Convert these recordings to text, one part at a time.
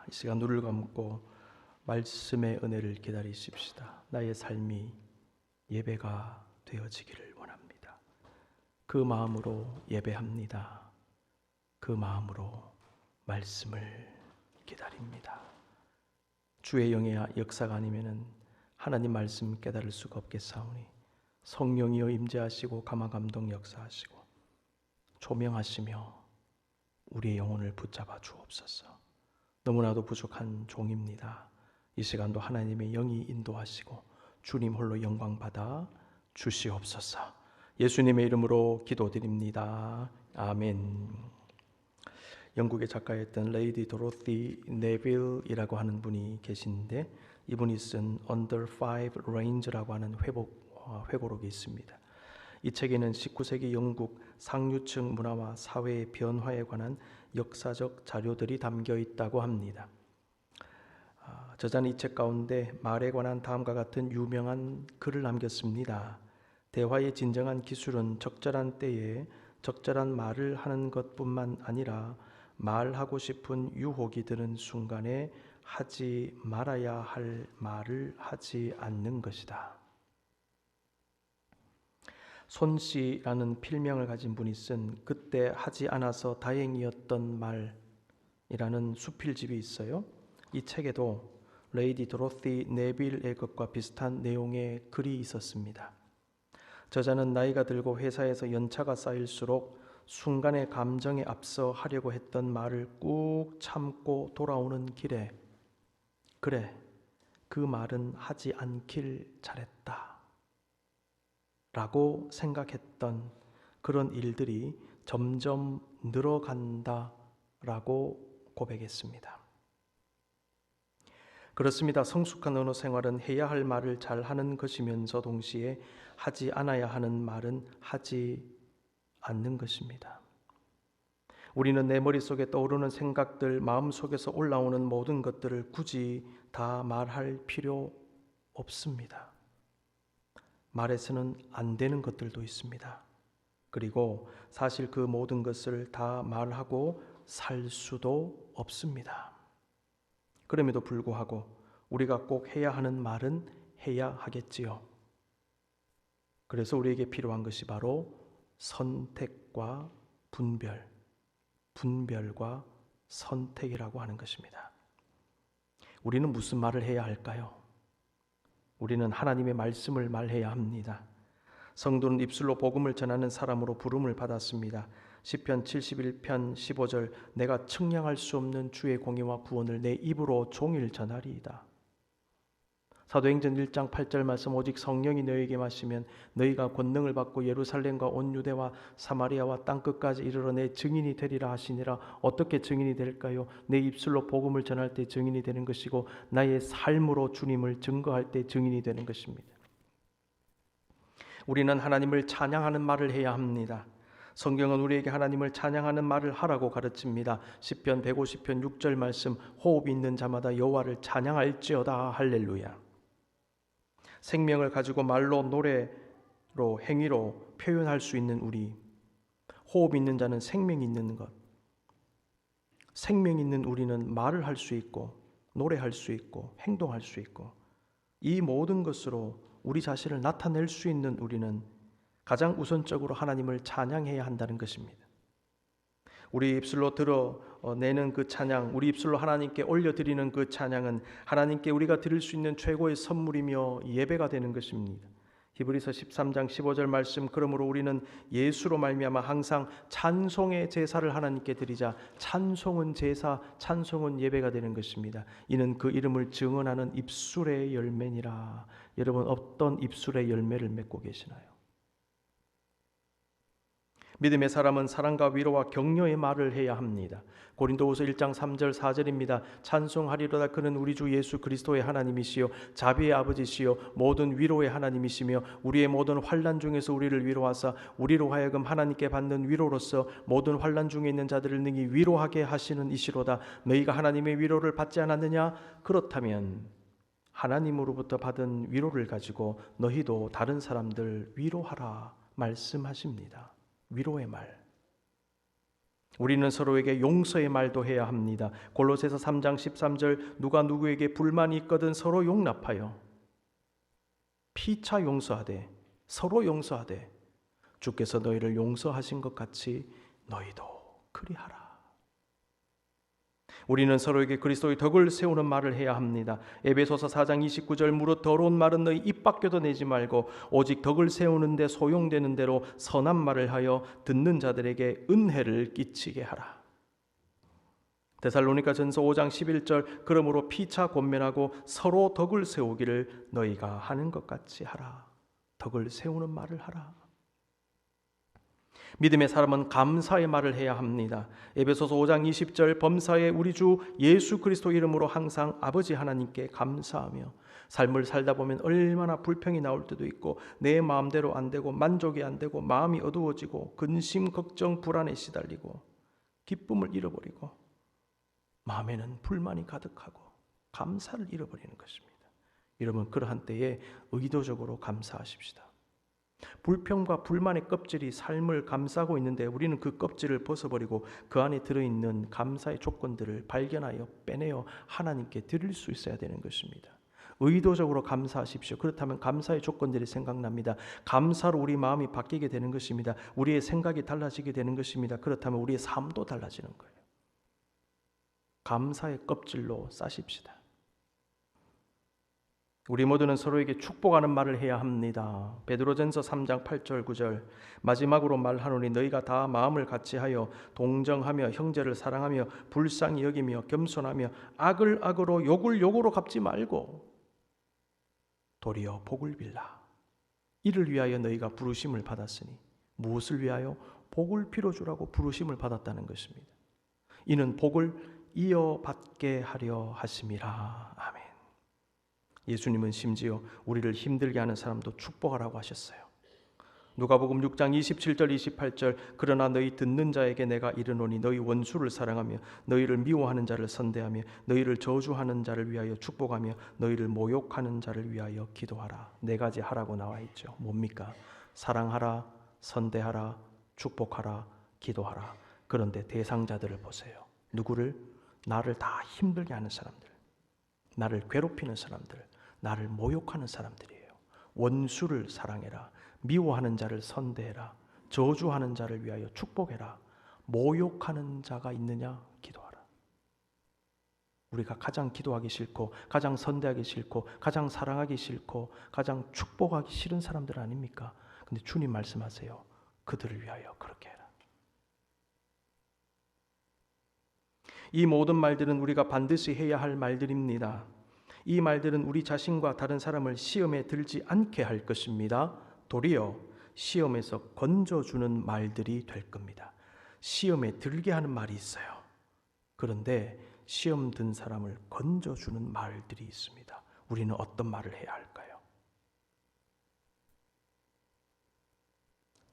이 시간 눈을 감고 말씀의 은혜를 기다리십시다. 나의 삶이 예배가 되어지기를 원합니다. 그 마음으로 예배합니다. 그 마음으로 말씀을 기다립니다. 주의 영의 역사가 아니면은 하나님 말씀 깨달을 수가 없겠사오니 성령이여 임재하시고 감화 감동 역사하시고 조명하시며 우리의 영혼을 붙잡아 주옵소서. 너무나도 부족한 종입니다. 이 시간도 하나님의 영이 인도하시고 주님 홀로 영광 받아 주시옵소서. 예수님의 이름으로 기도드립니다. 아멘. 영국의 작가였던 레이디 도로티 네빌이라고 하는 분이 계신데 이분이 쓴 Under Five Reigns라고 하는 회고록이 있습니다. 이 책에는 19세기 영국 상류층 문화와 사회의 변화에 관한 역사적 자료들이 담겨 있다고 합니다. 저자는 이 책 가운데 말에 관한 다음과 같은 유명한 글을 남겼습니다. 대화의 진정한 기술은 적절한 때에 적절한 말을 하는 것뿐만 아니라 말하고 싶은 유혹이 드는 순간에 하지 말아야 할 말을 하지 않는 것이다. 손씨라는 필명을 가진 분이 쓴 그때 하지 않아서 다행이었던 말이라는 수필집이 있어요. 이 책에도 레이디 도로티 네빌의 것과 비슷한 내용의 글이 있었습니다. 저자는 나이가 들고 회사에서 연차가 쌓일수록 순간의 감정에 앞서 하려고 했던 말을 꾹 참고 돌아오는 길에 그래, 그 말은 하지 않길 잘했다 라고 생각했던 그런 일들이 점점 늘어간다라고 고백했습니다. 그렇습니다. 성숙한 언어 생활은 해야 할 말을 잘 하는 것이면서 동시에 하지 않아야 하는 말은 하지 않는 것입니다. 우리는 내 머릿속에 떠오르는 생각들, 마음속에서 올라오는 모든 것들을 굳이 다 말할 필요 없습니다. 말해서는 안 되는 것들도 있습니다. 그리고 사실 그 모든 것을 다 말하고 살 수도 없습니다. 그럼에도 불구하고 우리가 꼭 해야 하는 말은 해야 하겠지요. 그래서 우리에게 필요한 것이 바로 선택과 분별과 선택이라고 하는 것입니다. 우리는 무슨 말을 해야 할까요? 우리는 하나님의 말씀을 말해야 합니다. 성도는 입술로 복음을 전하는 사람으로 부름을 받았습니다. 시편 71편 15절 내가 측량할 수 없는 주의 공의와 구원을 내 입으로 종일 전하리이다. 사도행전 1장 8절 말씀 오직 성령이 너희에게 마시면 너희가 권능을 받고 예루살렘과 온 유대와 사마리아와 땅끝까지 이르러 내 증인이 되리라 하시니라. 어떻게 증인이 될까요? 내 입술로 복음을 전할 때 증인이 되는 것이고 나의 삶으로 주님을 증거할 때 증인이 되는 것입니다. 우리는 하나님을 찬양하는 말을 해야 합니다. 성경은 우리에게 하나님을 찬양하는 말을 하라고 가르칩니다. 시편 150편 6절 말씀 호흡 있는 자마다 여호와를 찬양할지어다. 할렐루야. 생명을 가지고 말로 노래로 행위로 표현할 수 있는 우리, 호흡 있는 자는 생명이 있는 것. 생명 있는 우리는 말을 할 수 있고 노래할 수 있고 행동할 수 있고 이 모든 것으로 우리 자신을 나타낼 수 있는 우리는 가장 우선적으로 하나님을 찬양해야 한다는 것입니다. 우리 입술로 드러내는 그 찬양, 우리 입술로 하나님께 올려드리는 그 찬양은 하나님께 우리가 드릴 수 있는 최고의 선물이며 예배가 되는 것입니다. 히브리서 13장 15절 말씀 그러므로 우리는 예수로 말미암아 항상 찬송의 제사를 하나님께 드리자. 찬송은 제사, 찬송은 예배가 되는 것입니다. 이는 그 이름을 증언하는 입술의 열매니라. 여러분 어떤 입술의 열매를 맺고 계시나요? 믿음의 사람은 사랑과 위로와 격려의 말을 해야 합니다. 고린도후서 1장 3절 4절입니다. 찬송하리로다 그는 우리 주 예수 그리스도의 하나님이시요 자비의 아버지시요 모든 위로의 하나님이시며 우리의 모든 환난 중에서 우리를 위로하사 우리로 하여금 하나님께 받는 위로로서 모든 환난 중에 있는 자들을 능히 위로하게 하시는 이시로다. 너희가 하나님의 위로를 받지 않았느냐? 그렇다면 하나님으로부터 받은 위로를 가지고 너희도 다른 사람들 위로하라 말씀하십니다. 위로의 말. 우리는 서로에게 용서의 말도 해야 합니다. 골로새서 3장 13절 누가 누구에게 불만이 있거든 서로 용납하여 피차 용서하되 서로 용서하되 주께서 너희를 용서하신 것 같이 너희도 그리하라. 우리는 서로에게 그리스도의 덕을 세우는 말을 해야 합니다. 에베소서 4장 29절 무릇 더러운 말은 너희 입 밖에도 내지 말고 오직 덕을 세우는 데 소용되는 대로 선한 말을 하여 듣는 자들에게 은혜를 끼치게 하라. 데살로니가전서 5장 11절 그러므로 피차 권면하고 서로 덕을 세우기를 너희가 하는 것 같이 하라. 덕을 세우는 말을 하라. 믿음의 사람은 감사의 말을 해야 합니다. 에베소서 5장 20절 범사에 우리 주 예수 그리스도 이름으로 항상 아버지 하나님께 감사하며 삶을 살다 보면 얼마나 불평이 나올 때도 있고 내 마음대로 안 되고 만족이 안 되고 마음이 어두워지고 근심, 걱정, 불안에 시달리고 기쁨을 잃어버리고 마음에는 불만이 가득하고 감사를 잃어버리는 것입니다. 여러분 그러한 때에 의도적으로 감사하십시다. 불평과 불만의 껍질이 삶을 감싸고 있는데 우리는 그 껍질을 벗어버리고 그 안에 들어있는 감사의 조건들을 발견하여 빼내어 하나님께 드릴 수 있어야 되는 것입니다. 의도적으로 감사하십시오. 그렇다면 감사의 조건들이 생각납니다. 감사로 우리 마음이 바뀌게 되는 것입니다. 우리의 생각이 달라지게 되는 것입니다. 그렇다면 우리의 삶도 달라지는 거예요. 감사의 껍질로 싸십시다. 우리 모두는 서로에게 축복하는 말을 해야 합니다. 베드로전서 3장 8절 9절 마지막으로 말하노니 너희가 다 마음을 같이하여 동정하며 형제를 사랑하며 불쌍히 여기며 겸손하며 악을 악으로 욕을 욕으로 갚지 말고 도리어 복을 빌라. 이를 위하여 너희가 부르심을 받았으니 무엇을 위하여? 복을 빌어주라고 부르심을 받았다는 것입니다. 이는 복을 이어받게 하려 하심이라. 아멘. 예수님은 심지어 우리를 힘들게 하는 사람도 축복하라고 하셨어요. 누가복음 6장 27절 28절 그러나 너희 듣는 자에게 내가 이르노니 너희 원수를 사랑하며 너희를 미워하는 자를 선대하며 너희를 저주하는 자를 위하여 축복하며 너희를 모욕하는 자를 위하여 기도하라. 네 가지 하라고 나와 있죠. 뭡니까? 사랑하라, 선대하라, 축복하라, 기도하라. 그런데 대상자들을 보세요. 누구를? 나를 다 힘들게 하는 사람들, 나를 괴롭히는 사람들, 나를 모욕하는 사람들이에요. 원수를 사랑해라, 미워하는 자를 선대해라, 저주하는 자를 위하여 축복해라, 모욕하는 자가 있느냐? 기도하라. 우리가 가장 기도하기 싫고 가장 선대하기 싫고 가장 사랑하기 싫고 가장 축복하기 싫은 사람들 아닙니까? 근데 주님 말씀하세요. 그들을 위하여 그렇게 해라. 이 모든 말들은 우리가 반드시 해야 할 말들입니다. 이 말들은 우리 자신과 다른 사람을 시험에 들지 않게 할 것입니다. 도리어 시험에서 건져주는 말들이 될 겁니다. 시험에 들게 하는 말이 있어요. 그런데 시험 든 사람을 건져주는 말들이 있습니다. 우리는 어떤 말을 해야 할까요?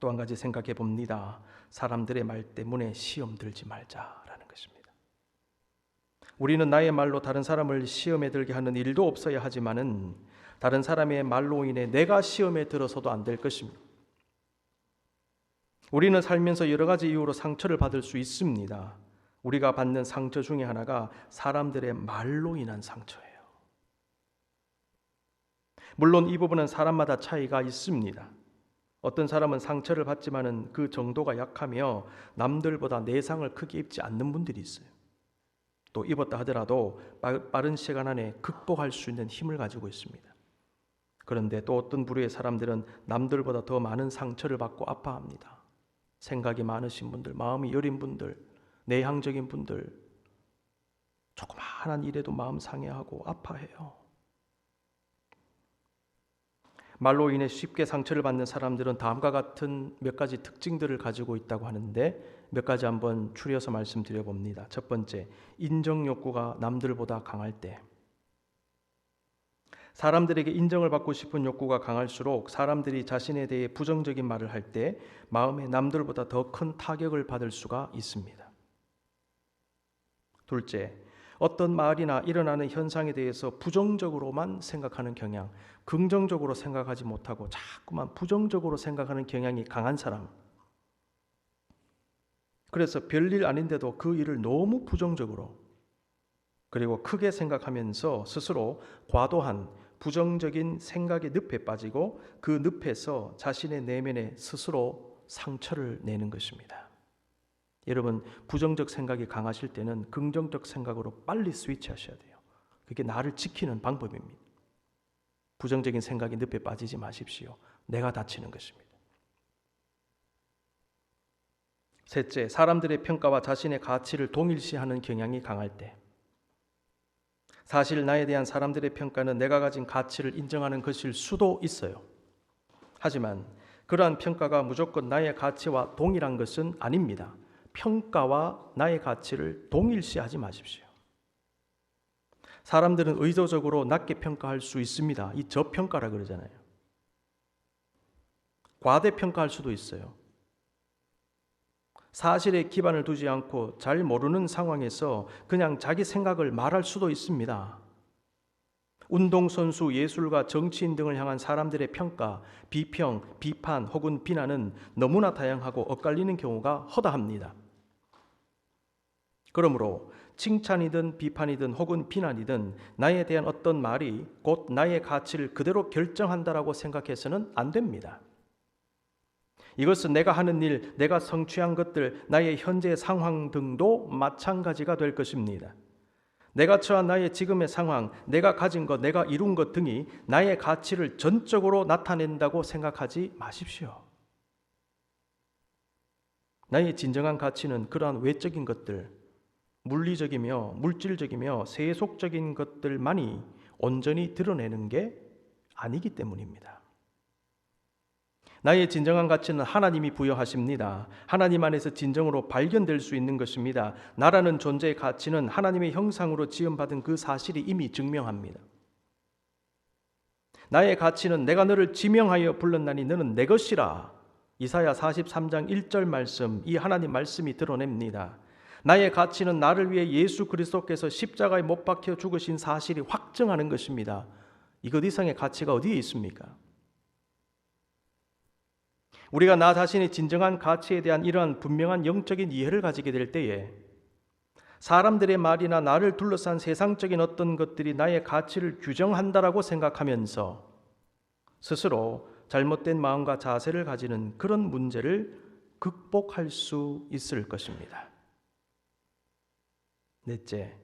또 한 가지 생각해 봅니다. 사람들의 말 때문에 시험 들지 말자라는 것입니다. 우리는 나의 말로 다른 사람을 시험에 들게 하는 일도 없어야 하지만은 다른 사람의 말로 인해 내가 시험에 들어서도 안 될 것입니다. 우리는 살면서 여러 가지 이유로 상처를 받을 수 있습니다. 우리가 받는 상처 중에 하나가 사람들의 말로 인한 상처예요. 물론 이 부분은 사람마다 차이가 있습니다. 어떤 사람은 상처를 받지만은 그 정도가 약하며 남들보다 내상을 크게 입지 않는 분들이 있어요. 또 입었다 하더라도 빠른 시간 안에 극복할 수 있는 힘을 가지고 있습니다. 그런데 또 어떤 부류의 사람들은 남들보다 더 많은 상처를 받고 아파합니다. 생각이 많으신 분들, 마음이 여린 분들, 내향적인 분들, 조그마한 일에도 마음 상해하고 아파해요. 말로 인해 쉽게 상처를 받는 사람들은 다음과 같은 몇 가지 특징들을 가지고 있다고 하는데 몇 가지 한번 추려서 말씀드려 봅니다. 첫 번째, 인정 욕구가 남들보다 강할 때. 사람들에게 인정을 받고 싶은 욕구가 강할수록 사람들이 자신에 대해 부정적인 말을 할 때 마음에 남들보다 더 큰 타격을 받을 수가 있습니다. 둘째, 어떤 말이나 일어나는 현상에 대해서 부정적으로만 생각하는 경향, 긍정적으로 생각하지 못하고 자꾸만 부정적으로 생각하는 경향이 강한 사람, 그래서 별일 아닌데도 그 일을 너무 부정적으로 그리고 크게 생각하면서 스스로 과도한 부정적인 생각의 늪에 빠지고 그 늪에서 자신의 내면에 스스로 상처를 내는 것입니다. 여러분, 부정적 생각이 강하실 때는 긍정적 생각으로 빨리 스위치하셔야 돼요. 그게 나를 지키는 방법입니다. 부정적인 생각의 늪에 빠지지 마십시오. 내가 다치는 것입니다. 셋째, 사람들의 평가와 자신의 가치를 동일시하는 경향이 강할 때, 사실 나에 대한 사람들의 평가는 내가 가진 가치를 인정하는 것일 수도 있어요. 하지만 그러한 평가가 무조건 나의 가치와 동일한 것은 아닙니다. 평가와 나의 가치를 동일시하지 마십시오. 사람들은 의도적으로 낮게 평가할 수 있습니다. 이 저평가라 그러잖아요. 과대평가할 수도 있어요. 사실에 기반을 두지 않고 잘 모르는 상황에서 그냥 자기 생각을 말할 수도 있습니다. 운동선수, 예술가, 정치인 등을 향한 사람들의 평가, 비평, 비판 혹은 비난은 너무나 다양하고 엇갈리는 경우가 허다합니다. 그러므로 칭찬이든 비판이든 혹은 비난이든 나에 대한 어떤 말이 곧 나의 가치를 그대로 결정한다라고 생각해서는 안 됩니다. 이것은 내가 하는 일, 내가 성취한 것들, 나의 현재 상황 등도 마찬가지가 될 것입니다. 내가 처한 나의 지금의 상황, 내가 가진 것, 내가 이룬 것 등이 나의 가치를 전적으로 나타낸다고 생각하지 마십시오. 나의 진정한 가치는 그러한 외적인 것들, 물리적이며 물질적이며 세속적인 것들만이 온전히 드러내는 게 아니기 때문입니다. 나의 진정한 가치는 하나님이 부여하십니다. 하나님 안에서 진정으로 발견될 수 있는 것입니다. 나라는 존재의 가치는 하나님의 형상으로 지음받은 그 사실이 이미 증명합니다. 나의 가치는 내가 너를 지명하여 불렀나니 너는 내 것이라. 이사야 43장 1절 말씀, 이 하나님 말씀이 드러냅니다. 나의 가치는 나를 위해 예수 그리스도께서 십자가에 못 박혀 죽으신 사실이 확증하는 것입니다. 이것 이상의 가치가 어디에 있습니까? 우리가 나 자신의 진정한 가치에 대한 이러한 분명한 영적인 이해를 가지게 될 때에 사람들의 말이나 나를 둘러싼 세상적인 어떤 것들이 나의 가치를 규정한다라고 생각하면서 스스로 잘못된 마음과 자세를 가지는 그런 문제를 극복할 수 있을 것입니다. 넷째,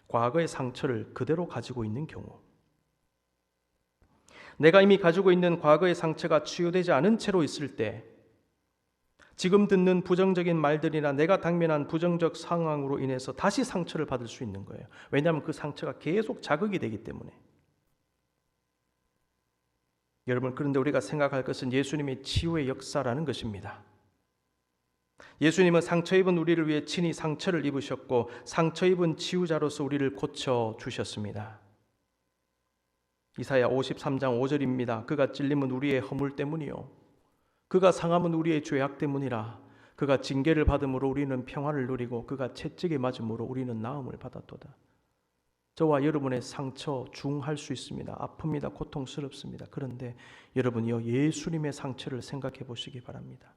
과거의 상처를 그대로 가지고 있는 경우. 내가 이미 가지고 있는 과거의 상처가 치유되지 않은 채로 있을 때 지금 듣는 부정적인 말들이나 내가 당면한 부정적 상황으로 인해서 다시 상처를 받을 수 있는 거예요. 왜냐하면 그 상처가 계속 자극이 되기 때문에. 여러분, 그런데 우리가 생각할 것은 예수님의 치유의 역사라는 것입니다. 예수님은 상처 입은 우리를 위해 친히 상처를 입으셨고 상처 입은 치유자로서 우리를 고쳐주셨습니다. 이사야 53장 5절입니다. 그가 찔림은 우리의 허물 때문이요 그가 상함은 우리의 죄악 때문이라. 그가 징계를 받음으로 우리는 평화를 누리고 그가 채찍에 맞음으로 우리는 나음을 받았도다. 저와 여러분의 상처 중할 수 있습니다. 아픕니다. 고통스럽습니다. 그런데 여러분이요, 예수님의 상처를 생각해 보시기 바랍니다.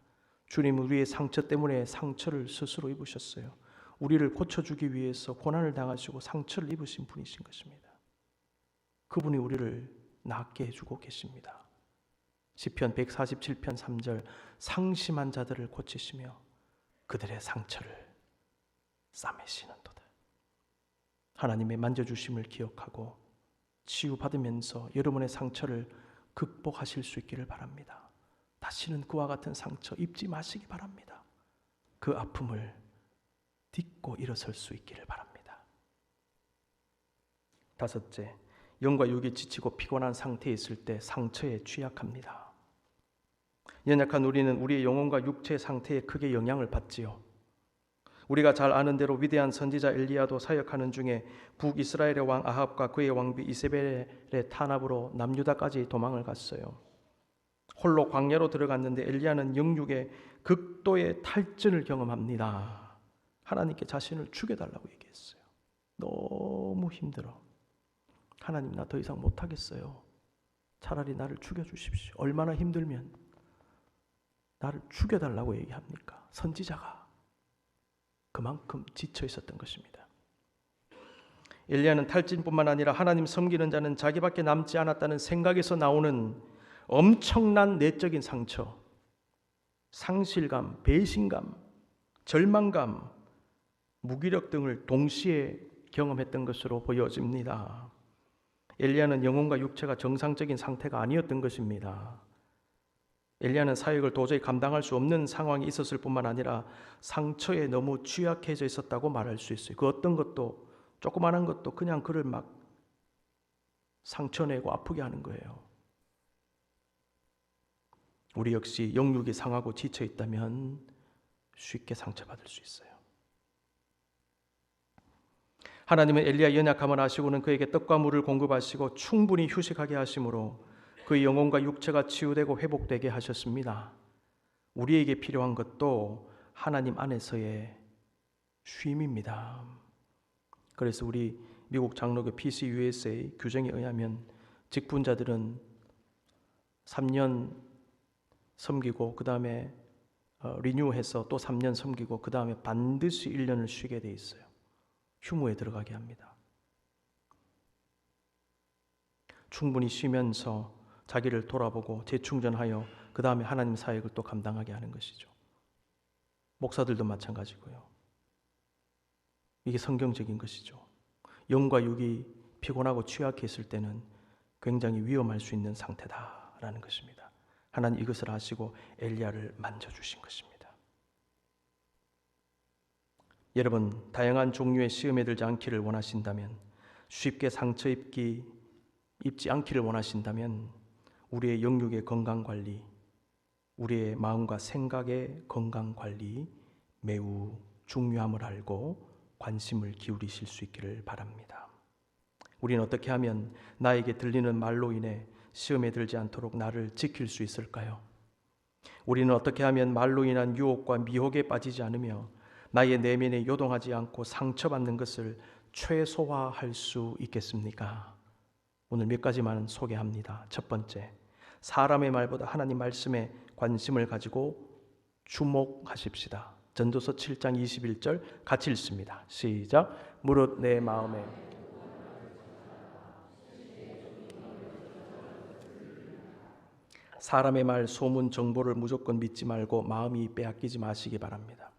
주님은 우리의 상처 때문에 상처를 스스로 입으셨어요. 우리를 고쳐주기 위해서 고난을 당하시고 상처를 입으신 분이신 것입니다. 그분이 우리를 낫게 해주고 계십니다. 시편 147편 3절, 상심한 자들을 고치시며 그들의 상처를 싸매시는도다. 하나님의 만져주심을 기억하고 치유받으면서 여러분의 상처를 극복하실 수 있기를 바랍니다. 다시는 그와 같은 상처 입지 마시기 바랍니다. 그 아픔을 딛고 일어설 수 있기를 바랍니다. 다섯째, 영과 육이 지치고 피곤한 상태에 있을 때 상처에 취약합니다. 연약한 우리는 우리의 영혼과 육체 상태에 크게 영향을 받지요. 우리가 잘 아는 대로 위대한 선지자 엘리야도 사역하는 중에 북이스라엘의 왕 아합과 그의 왕비 이세벨의 탄압으로 남유다까지 도망을 갔어요. 홀로 광야로 들어갔는데 엘리야는 영육의 극도의 탈진을 경험합니다. 하나님께 자신을 죽여달라고 얘기했어요. 너무 힘들어. 하나님, 나 더 이상 못하겠어요. 차라리 나를 죽여주십시오. 얼마나 힘들면 나를 죽여달라고 얘기합니까? 선지자가. 그만큼 지쳐 있었던 것입니다. 엘리야는 탈진뿐만 아니라 하나님 섬기는 자는 자기밖에 남지 않았다는 생각에서 나오는 엄청난 내적인 상처, 상실감, 배신감, 절망감, 무기력 등을 동시에 경험했던 것으로 보여집니다. 엘리야는 영혼과 육체가 정상적인 상태가 아니었던 것입니다. 엘리야는 사역을 도저히 감당할 수 없는 상황이 있었을 뿐만 아니라 상처에 너무 취약해져 있었다고 말할 수 있어요. 그 어떤 것도, 조그마한 것도 그냥 그를 막 상처내고 아프게 하는 거예요. 우리 역시 영육이 상하고 지쳐 있다면 쉽게 상처받을 수 있어요. 하나님은 엘리야의 연약함을 아시고는 그에게 떡과 물을 공급하시고 충분히 휴식하게 하심으로 그의 영혼과 육체가 치유되고 회복되게 하셨습니다. 우리에게 필요한 것도 하나님 안에서의 쉼입니다. 그래서 우리 미국 장로교 PCUSA 규정에 의하면 직분자들은 3년 섬기고 그 다음에 리뉴해서 또 3년 섬기고 그 다음에 반드시 1년을 쉬게 돼 있어요. 휴무에 들어가게 합니다. 충분히 쉬면서 자기를 돌아보고 재충전하여 그 다음에 하나님 사역을 또 감당하게 하는 것이죠. 목사들도 마찬가지고요. 이게 성경적인 것이죠. 영과 육이 피곤하고 취약했을 때는 굉장히 위험할 수 있는 상태다라는 것입니다. 하나님 이것을 아시고 엘리야를 만져주신 것입니다. 여러분, 다양한 종류의 시험에 들지 않기를 원하신다면, 쉽게 상처 입지 않기를 원하신다면 우리의 영육의 건강관리, 우리의 마음과 생각의 건강관리 매우 중요함을 알고 관심을 기울이실 수 있기를 바랍니다. 우리는 어떻게 하면 나에게 들리는 말로 인해 시험에 들지 않도록 나를 지킬 수 있을까요? 우리는 어떻게 하면 말로 인한 유혹과 미혹에 빠지지 않으며 나의 내면에 요동하지 않고 상처받는 것을 최소화할 수 있겠습니까? 오늘 몇 가지만 소개합니다. 첫 번째, 사람의 말보다 하나님 말씀에 관심을 가지고 주목하십시다. 전도서 7장 21절 같이 읽습니다. 시작. 무릇 내 마음에 사람의 말, 소문, 정보를 무조건 믿지 말고 마음이 빼앗기지 마시기 바랍니다.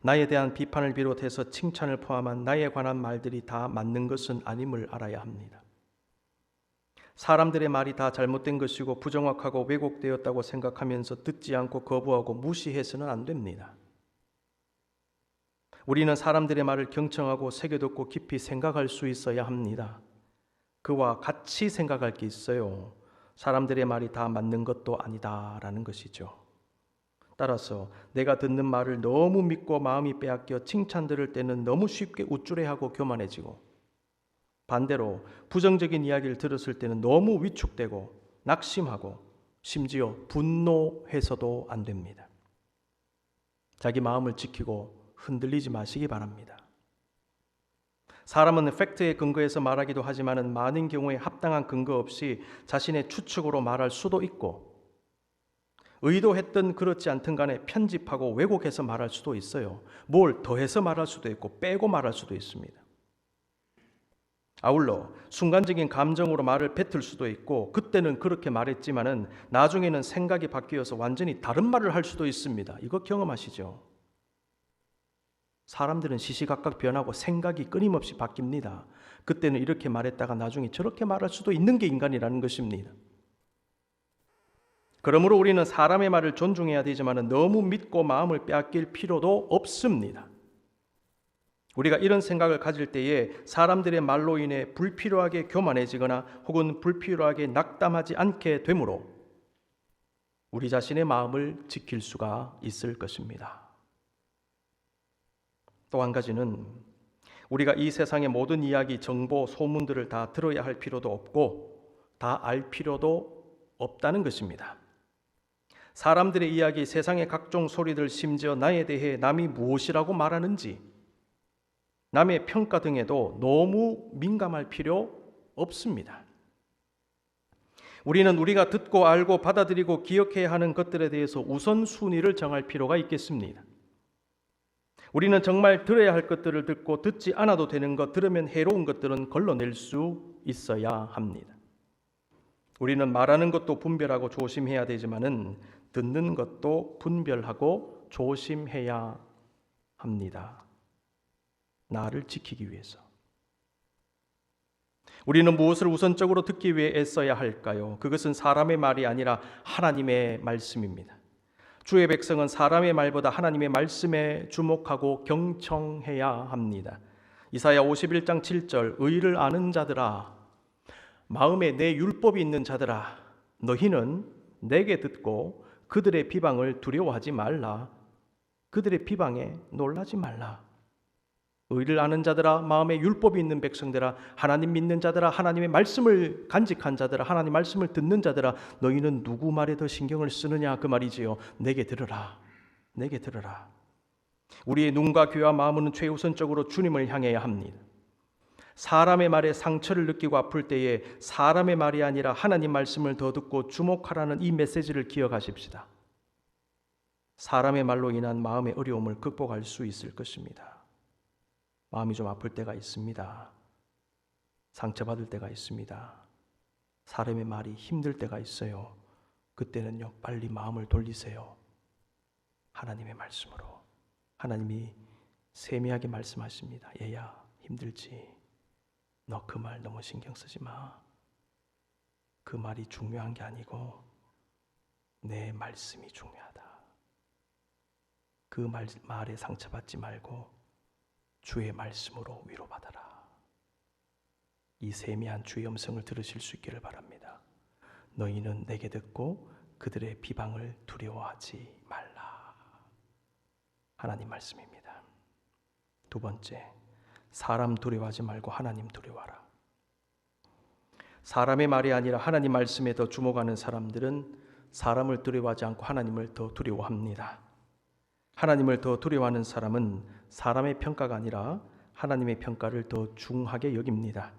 나에 대한 비판을 비롯해서 칭찬을 포함한 나에 관한 말들이 다 맞는 것은 아님을 알아야 합니다. 사람들의 말이 다 잘못된 것이고 부정확하고 왜곡되었다고 생각하면서 듣지 않고 거부하고 무시해서는 안 됩니다. 우리는 사람들의 말을 경청하고 새겨듣고 깊이 생각할 수 있어야 합니다. 그와 같이 생각할 게 있어요. 사람들의 말이 다 맞는 것도 아니다라는 것이죠. 따라서 내가 듣는 말을 너무 믿고 마음이 빼앗겨 칭찬 들을 때는 너무 쉽게 우쭐해하고 교만해지고, 반대로 부정적인 이야기를 들었을 때는 너무 위축되고 낙심하고 심지어 분노해서도 안 됩니다. 자기 마음을 지키고 흔들리지 마시기 바랍니다. 사람은 팩트에 근거해서 말하기도 하지만 많은 경우에 합당한 근거 없이 자신의 추측으로 말할 수도 있고, 의도했든 그렇지 않든 간에 편집하고 왜곡해서 말할 수도 있어요. 뭘 더해서 말할 수도 있고 빼고 말할 수도 있습니다. 아울러 순간적인 감정으로 말을 뱉을 수도 있고, 그때는 그렇게 말했지만은 나중에는 생각이 바뀌어서 완전히 다른 말을 할 수도 있습니다. 이거 경험하시죠? 사람들은 시시각각 변하고 생각이 끊임없이 바뀝니다. 그때는 이렇게 말했다가 나중에 저렇게 말할 수도 있는 게 인간이라는 것입니다. 그러므로 우리는 사람의 말을 존중해야 되지만 너무 믿고 마음을 빼앗길 필요도 없습니다. 우리가 이런 생각을 가질 때에 사람들의 말로 인해 불필요하게 교만해지거나 혹은 불필요하게 낙담하지 않게 되므로 우리 자신의 마음을 지킬 수가 있을 것입니다. 또 한 가지는 우리가 이 세상의 모든 이야기, 정보, 소문들을 다 들어야 할 필요도 없고 다 알 필요도 없다는 것입니다. 사람들의 이야기, 세상의 각종 소리들, 심지어 나에 대해 남이 무엇이라고 말하는지, 남의 평가 등에도 너무 민감할 필요 없습니다. 우리는 우리가 듣고 알고 받아들이고 기억해야 하는 것들에 대해서 우선순위를 정할 필요가 있겠습니다. 우리는 정말 들어야 할 것들을 듣고 듣지 않아도 되는 것, 들으면 해로운 것들은 걸러낼 수 있어야 합니다. 우리는 말하는 것도 분별하고 조심해야 되지만은 듣는 것도 분별하고 조심해야 합니다. 나를 지키기 위해서. 우리는 무엇을 우선적으로 듣기 위해 애써야 할까요? 그것은 사람의 말이 아니라 하나님의 말씀입니다. 주의 백성은 사람의 말보다 하나님의 말씀에 주목하고 경청해야 합니다. 이사야 51장 7절, 의를 아는 자들아, 마음에 내 율법이 있는 자들아, 너희는 내게 듣고 그들의 비방을 두려워하지 말라. 그들의 비방에 놀라지 말라. 의를 아는 자들아, 마음에 율법이 있는 백성들아, 하나님 믿는 자들아, 하나님의 말씀을 간직한 자들아, 하나님 말씀을 듣는 자들아, 너희는 누구 말에 더 신경을 쓰느냐 그 말이지요. 내게 들으라. 내게 들으라. 우리의 눈과 귀와 마음은 최우선적으로 주님을 향해야 합니다. 사람의 말에 상처를 느끼고 아플 때에 사람의 말이 아니라 하나님 말씀을 더 듣고 주목하라는 이 메시지를 기억하십시다. 사람의 말로 인한 마음의 어려움을 극복할 수 있을 것입니다. 마음이 좀 아플 때가 있습니다. 상처받을 때가 있습니다. 사람의 말이 힘들 때가 있어요. 그때는요, 빨리 마음을 돌리세요. 하나님의 말씀으로. 하나님이 세미하게 말씀하십니다. 얘야, 힘들지? 너 그 말 너무 신경 쓰지 마. 그 말이 중요한 게 아니고 내 말씀이 중요하다. 그 말에 상처받지 말고 주의 말씀으로 위로받아라. 이 세미한 주의 음성을 들으실 수 있기를 바랍니다. 너희는 내게 듣고 그들의 비방을 두려워하지 말라. 하나님 말씀입니다. 두 번째, 사람 두려워하지 말고 하나님 두려워하라. 사람의 말이 아니라 하나님 말씀에 더 주목하는 사람들은 사람을 두려워하지 않고 하나님을 더 두려워합니다. 하나님을 더 두려워하는 사람은 사람의 평가가 아니라 하나님의 평가를 더 중하게 여깁니다.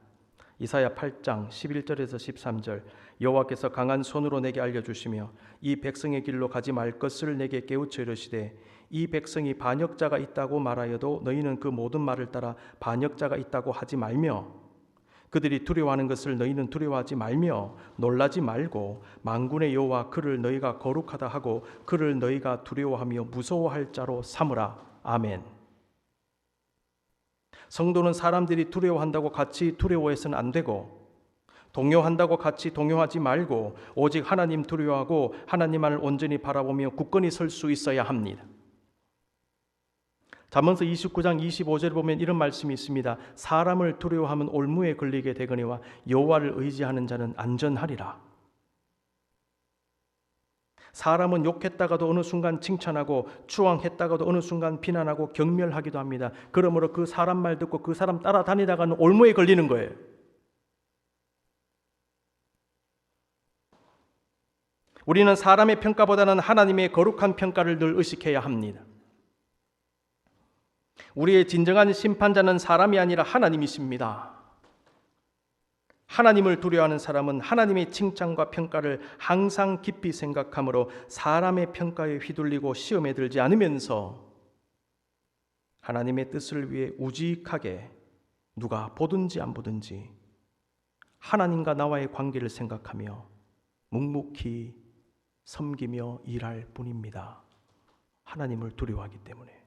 이사야 8장 11절에서 13절, 여호와께서 강한 손으로 내게 알려주시며 이 백성의 길로 가지 말 것을 내게 깨우쳐 이르시되 이 백성이 반역자가 있다고 말하여도 너희는 그 모든 말을 따라 반역자가 있다고 하지 말며 그들이 두려워하는 것을 너희는 두려워하지 말며 놀라지 말고 만군의 여호와 그를 너희가 거룩하다 하고 그를 너희가 두려워하며 무서워할 자로 삼으라. 아멘. 성도는 사람들이 두려워한다고 같이 두려워해서는 안 되고 동요한다고 같이 동요하지 말고 오직 하나님 두려워하고 하나님만을 온전히 바라보며 굳건히 설 수 있어야 합니다. 잠언서 29장 25절에 보면 이런 말씀이 있습니다. 사람을 두려워하면 올무에 걸리게 되거니와 여호와를 의지하는 자는 안전하리라. 사람은 욕했다가도 어느 순간 칭찬하고 추앙했다가도 어느 순간 비난하고 경멸하기도 합니다. 그러므로 그 사람 말 듣고 그 사람 따라다니다가는 올무에 걸리는 거예요. 우리는 사람의 평가보다는 하나님의 거룩한 평가를 늘 의식해야 합니다. 우리의 진정한 심판자는 사람이 아니라 하나님이십니다. 하나님을 두려워하는 사람은 하나님의 칭찬과 평가를 항상 깊이 생각하므로 사람의 평가에 휘둘리고 시험에 들지 않으면서 하나님의 뜻을 위해 우직하게 누가 보든지 안 보든지 하나님과 나와의 관계를 생각하며 묵묵히 섬기며 일할 뿐입니다. 하나님을 두려워하기 때문에.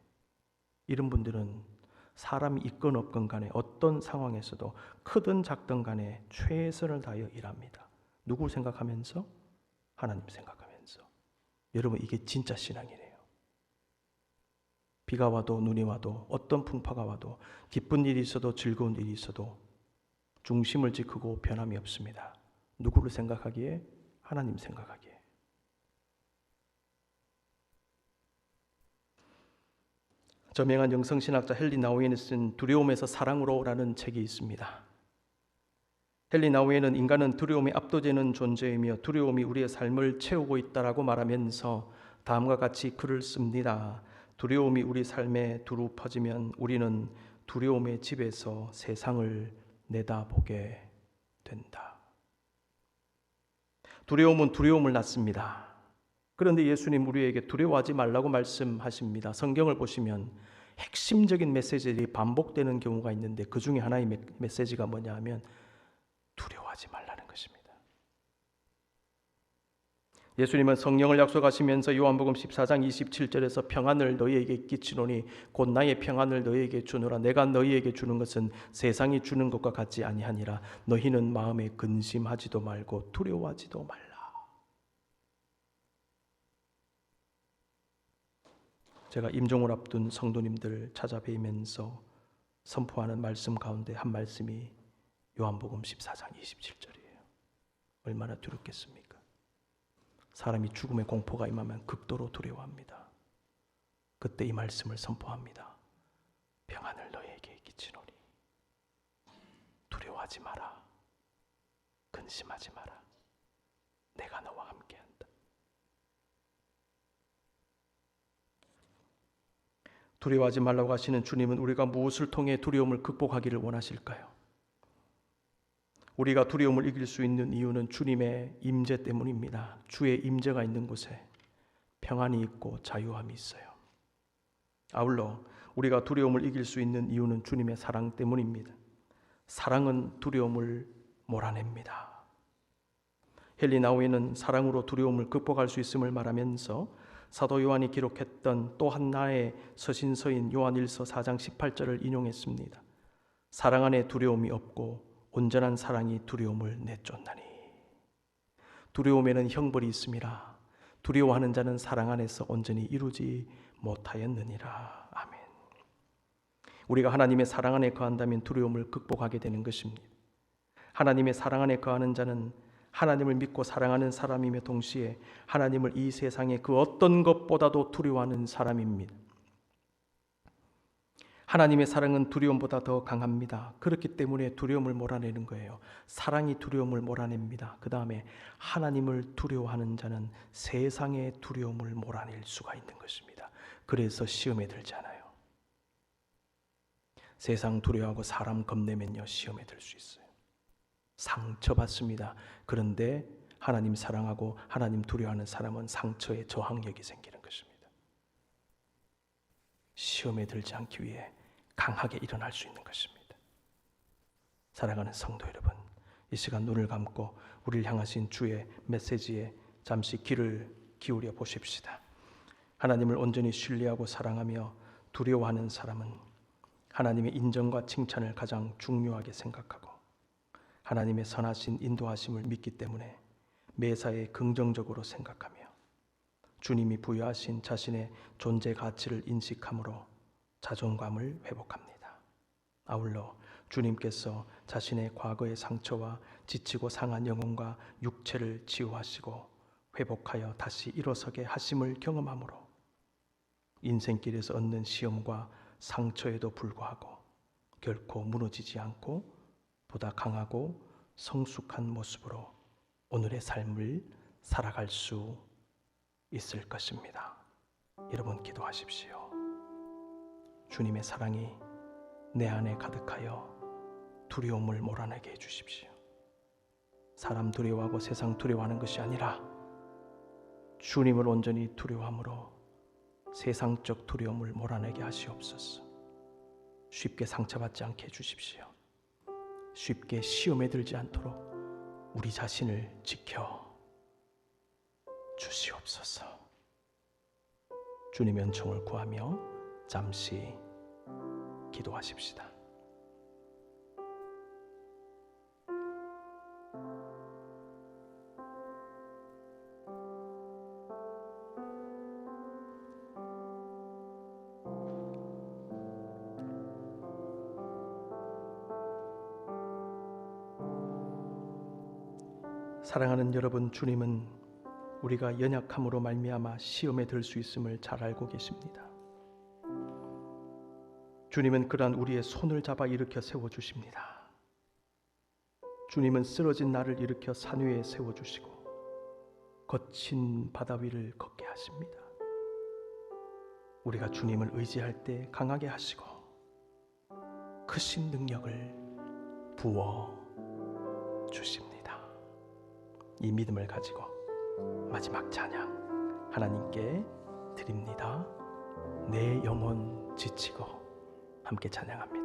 이런 분들은 사람이 있건 없건 간에 어떤 상황에서도 크든 작든 간에 최선을 다하여 일합니다. 누구 생각하면서? 하나님 생각하면서. 여러분, 이게 진짜 신앙이래요. 비가 와도 눈이 와도 어떤 풍파가 와도 기쁜 일이 있어도 즐거운 일이 있어도 중심을 지키고 변함이 없습니다. 누구를 생각하기에? 하나님 생각하기에. 저명한 영성신학자 헨리 나우엔이 쓴 두려움에서 사랑으로라는 책이 있습니다. 헨리 나우엔은 인간은 두려움에 압도되는 존재이며 두려움이 우리의 삶을 채우고 있다라고 말하면서 다음과 같이 글을 씁니다. 두려움이 우리 삶에 두루 퍼지면 우리는 두려움의 집에서 세상을 내다보게 된다. 두려움은 두려움을 낳습니다. 그런데 예수님 우리에게 두려워하지 말라고 말씀하십니다. 성경을 보시면 핵심적인 메시지들이 반복되는 경우가 있는데 그 중에 하나의 메시지가 뭐냐 하면 두려워하지 말라는 것입니다. 예수님은 성령을 약속하시면서 요한복음 14장 27절에서 평안을 너희에게 끼치노니 곧 나의 평안을 너희에게 주노라. 내가 너희에게 주는 것은 세상이 주는 것과 같지 아니하니라. 너희는 마음에 근심하지도 말고 두려워하지도 말라. 제가 임종을 앞둔 성도님들 찾아뵈면서 선포하는 말씀 가운데 한 말씀이 요한복음 14장 27절이에요. 얼마나 두렵겠습니까? 사람이 죽음의 공포가 임하면 극도로 두려워합니다. 그때 이 말씀을 선포합니다. 평안을 너희에게 끼치노니 두려워하지 마라. 근심하지 마라. 내가 너와 함께한다. 두려워하지 말라고 하시는 주님은 우리가 무엇을 통해 두려움을 극복하기를 원하실까요? 우리가 두려움을 이길 수 있는 이유는 주님의 임재 때문입니다. 주의 임재가 있는 곳에 평안이 있고 자유함이 있어요. 아울러 우리가 두려움을 이길 수 있는 이유는 주님의 사랑 때문입니다. 사랑은 두려움을 몰아냅니다. 헨리 나우이는 사랑으로 두려움을 극복할 수 있음을 말하면서 사도 요한이 기록했던 또 하나의 서신서인 요한일서 4장 18절을 인용했습니다. 사랑 안에 두려움이 없고 온전한 사랑이 두려움을 내쫓나니. 두려움에는 형벌이 있음이라. 두려워하는 자는 사랑 안에서 온전히 이루지 못하였느니라. 아멘. 우리가 하나님의 사랑 안에 거한다면 두려움을 극복하게 되는 것입니다. 하나님의 사랑 안에 거하는 자는 하나님을 믿고 사랑하는 사람이며 동시에 하나님을 이 세상의 그 어떤 것보다도 두려워하는 사람입니다. 하나님의 사랑은 두려움보다 더 강합니다. 그렇기 때문에 두려움을 몰아내는 거예요. 사랑이 두려움을 몰아냅니다. 그 다음에 하나님을 두려워하는 자는 세상의 두려움을 몰아낼 수가 있는 것입니다. 그래서 시험에 들지 않아요. 세상 두려워하고 사람 겁내면요 시험에 들 수 있어요. 상처받습니다. 그런데 하나님 사랑하고 하나님 두려워하는 사람은 상처에 저항력이 생기는 것입니다. 시험에 들지 않기 위해 강하게 일어날 수 있는 것입니다. 사랑하는 성도 여러분, 이 시간 눈을 감고 우리를 향하신 주의 메시지에 잠시 귀를 기울여 보십시다. 하나님을 온전히 신뢰하고 사랑하며 두려워하는 사람은 하나님의 인정과 칭찬을 가장 중요하게 생각하고 하나님의 선하신 인도하심을 믿기 때문에 매사에 긍정적으로 생각하며 주님이 부여하신 자신의 존재 가치를 인식함으로 자존감을 회복합니다. 아울러 주님께서 자신의 과거의 상처와 지치고 상한 영혼과 육체를 치유하시고 회복하여 다시 일어서게 하심을 경험함으로 인생길에서 얻는 시험과 상처에도 불구하고 결코 무너지지 않고 보다 강하고 성숙한 모습으로 오늘의 삶을 살아갈 수 있을 것입니다. 여러분 기도하십시오. 주님의 사랑이 내 안에 가득하여 두려움을 몰아내게 해주십시오. 사람 두려워하고 세상 두려워하는 것이 아니라 주님을 온전히 두려워함으로 세상적 두려움을 몰아내게 하시옵소서. 쉽게 상처받지 않게 해주십시오. 쉽게 시험에 들지 않도록 우리 자신을 지켜 주시옵소서. 주님의 은총을 구하며 잠시 기도하십시다. 사랑하는 여러분, 주님은 우리가 연약함으로 말미암아 시험에 들 수 있음을 잘 알고 계십니다. 주님은 그러한 우리의 손을 잡아 일으켜 세워주십니다. 주님은 쓰러진 나를 일으켜 산 위에 세워주시고 거친 바다 위를 걷게 하십니다. 우리가 주님을 의지할 때 강하게 하시고 크신 능력을 부어 주십니다. 이 믿음을 가지고 마지막 찬양 하나님께 드립니다. 내 영혼 지치고 함께 찬양합니다.